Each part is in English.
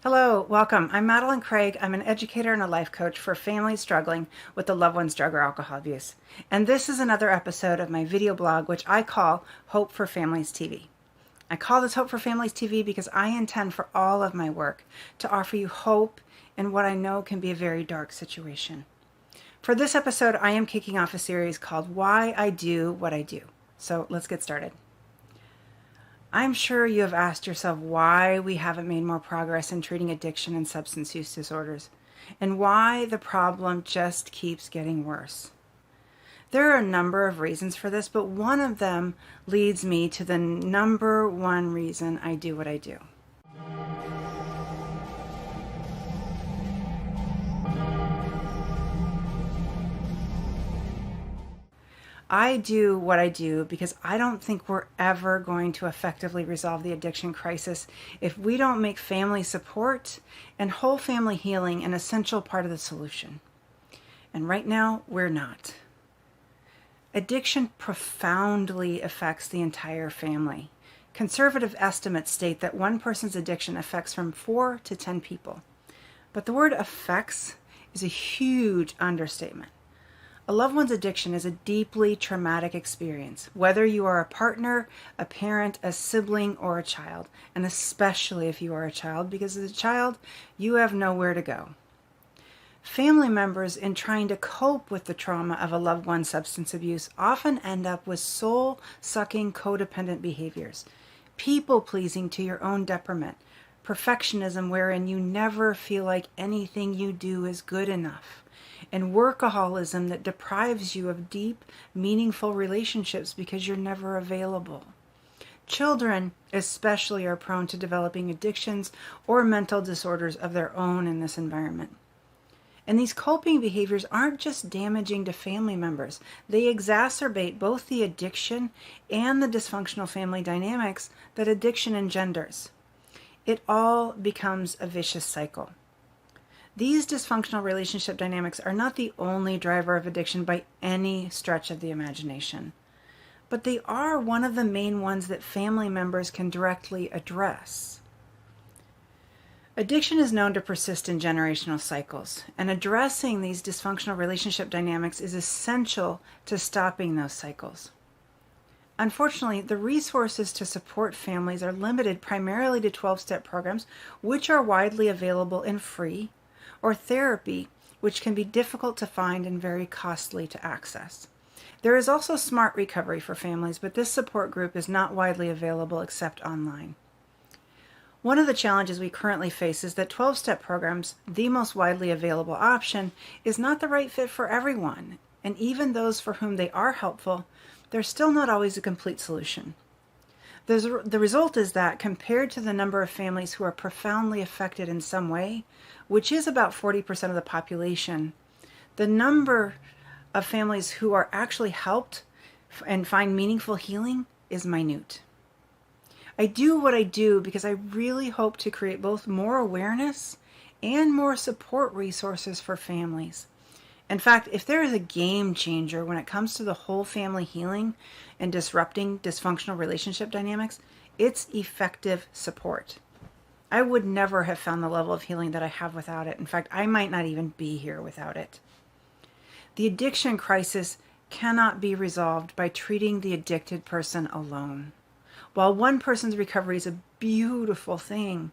Hello, welcome. I'm Madeline Craig. I'm an educator and a life coach for families struggling with a loved one's drug or alcohol abuse. And this is another episode of my video blog, which I call Hope for Families TV. I call this Hope for Families TV because I intend for all of my work to offer you hope in what I know can be a very dark situation. For this episode, I am kicking off a series called Why I Do What I Do. So let's get started. I'm sure you have asked yourself why we haven't made more progress in treating addiction and substance use disorders, and why the problem just keeps getting worse. There are a number of reasons for this, but one of them leads me to the number one reason I do what I do. I do what I do because I don't think we're ever going to effectively resolve the addiction crisis if we don't make family support and whole family healing an essential part of the solution. And right now, we're not. Addiction profoundly affects the entire family. Conservative estimates state that one person's addiction affects from 4 to 10 people. But the word affects is a huge understatement. A loved one's addiction is a deeply traumatic experience, whether you are a partner, a parent, a sibling, or a child, and especially if you are a child, because as a child, you have nowhere to go. Family members, in trying to cope with the trauma of a loved one's substance abuse, often end up with soul-sucking codependent behaviors, people-pleasing to your own detriment, perfectionism wherein you never feel like anything you do is good enough, and workaholism that deprives you of deep, meaningful relationships because you're never available. Children especially are prone to developing addictions or mental disorders of their own in this environment. And these coping behaviors aren't just damaging to family members. They exacerbate both the addiction and the dysfunctional family dynamics that addiction engenders. It all becomes a vicious cycle. These dysfunctional relationship dynamics are not the only driver of addiction by any stretch of the imagination, but they are one of the main ones that family members can directly address. Addiction is known to persist in generational cycles, and addressing these dysfunctional relationship dynamics is essential to stopping those cycles. Unfortunately, the resources to support families are limited primarily to 12-step programs, which are widely available and free, or therapy, which can be difficult to find and very costly to access. There is also Smart Recovery for families, but this support group is not widely available except online. One of the challenges we currently face is that 12-step programs, the most widely available option, is not the right fit for everyone, and even those for whom they are helpful, they're still not always a complete solution. The result is that, compared to the number of families who are profoundly affected in some way, which is about 40% of the population, the number of families who are actually helped and find meaningful healing is minute. I do what I do because I really hope to create both more awareness and more support resources for families. In fact, if there is a game changer when it comes to the whole family healing and disrupting dysfunctional relationship dynamics, it's effective support. I would never have found the level of healing that I have without it. In fact, I might not even be here without it. The addiction crisis cannot be resolved by treating the addicted person alone. While one person's recovery is a beautiful thing,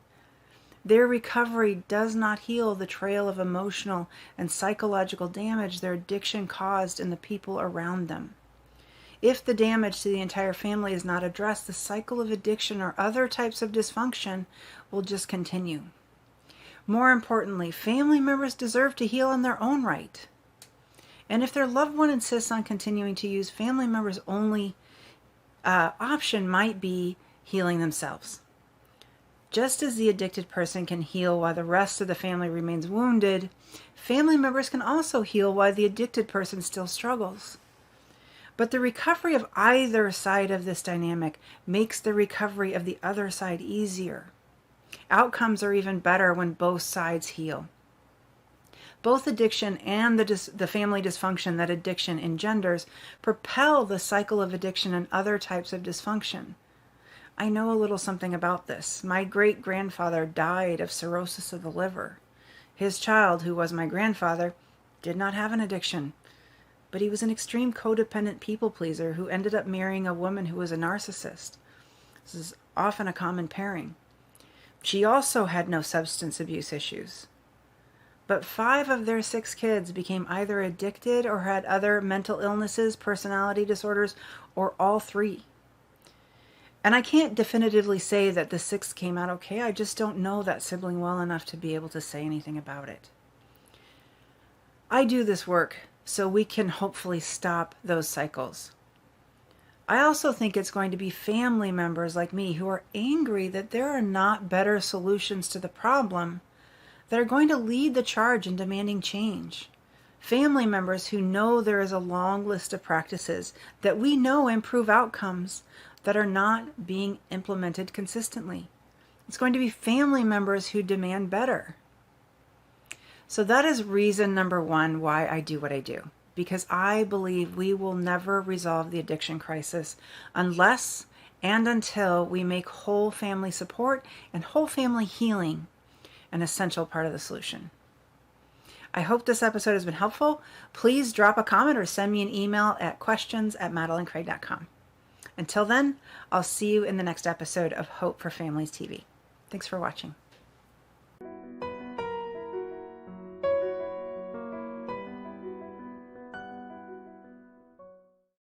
their recovery does not heal the trail of emotional and psychological damage their addiction caused in the people around them. If the damage to the entire family is not addressed, the cycle of addiction or other types of dysfunction will just continue. More importantly, family members deserve to heal in their own right. And if their loved one insists on continuing to use, family members' only option might be healing themselves. Just as the addicted person can heal while the rest of the family remains wounded, family members can also heal while the addicted person still struggles. But the recovery of either side of this dynamic makes the recovery of the other side easier. Outcomes are even better when both sides heal. Both addiction and the family dysfunction that addiction engenders propel the cycle of addiction and other types of dysfunction. I know a little something about this. My great-grandfather died of cirrhosis of the liver. His child, who was my grandfather, did not have an addiction, but he was an extreme codependent people pleaser who ended up marrying a woman who was a narcissist. This is often a common pairing. She also had no substance abuse issues. But 5 of their 6 kids became either addicted or had other mental illnesses, personality disorders, or all 3. And I can't definitively say that the 6th came out okay. I just don't know that sibling well enough to be able to say anything about it. I do this work so we can hopefully stop those cycles. I also think it's going to be family members like me who are angry that there are not better solutions to the problem that are going to lead the charge in demanding change. Family members who know there is a long list of practices that we know improve outcomes that are not being implemented consistently. It's going to be family members who demand better. So that is reason number 1 why I do what I do. Because I believe we will never resolve the addiction crisis unless and until we make whole family support and whole family healing an essential part of the solution. I hope this episode has been helpful. Please drop a comment or send me an email at questions@madelincraig.com. Until then, I'll see you in the next episode of Hope for Families TV. Thanks for watching.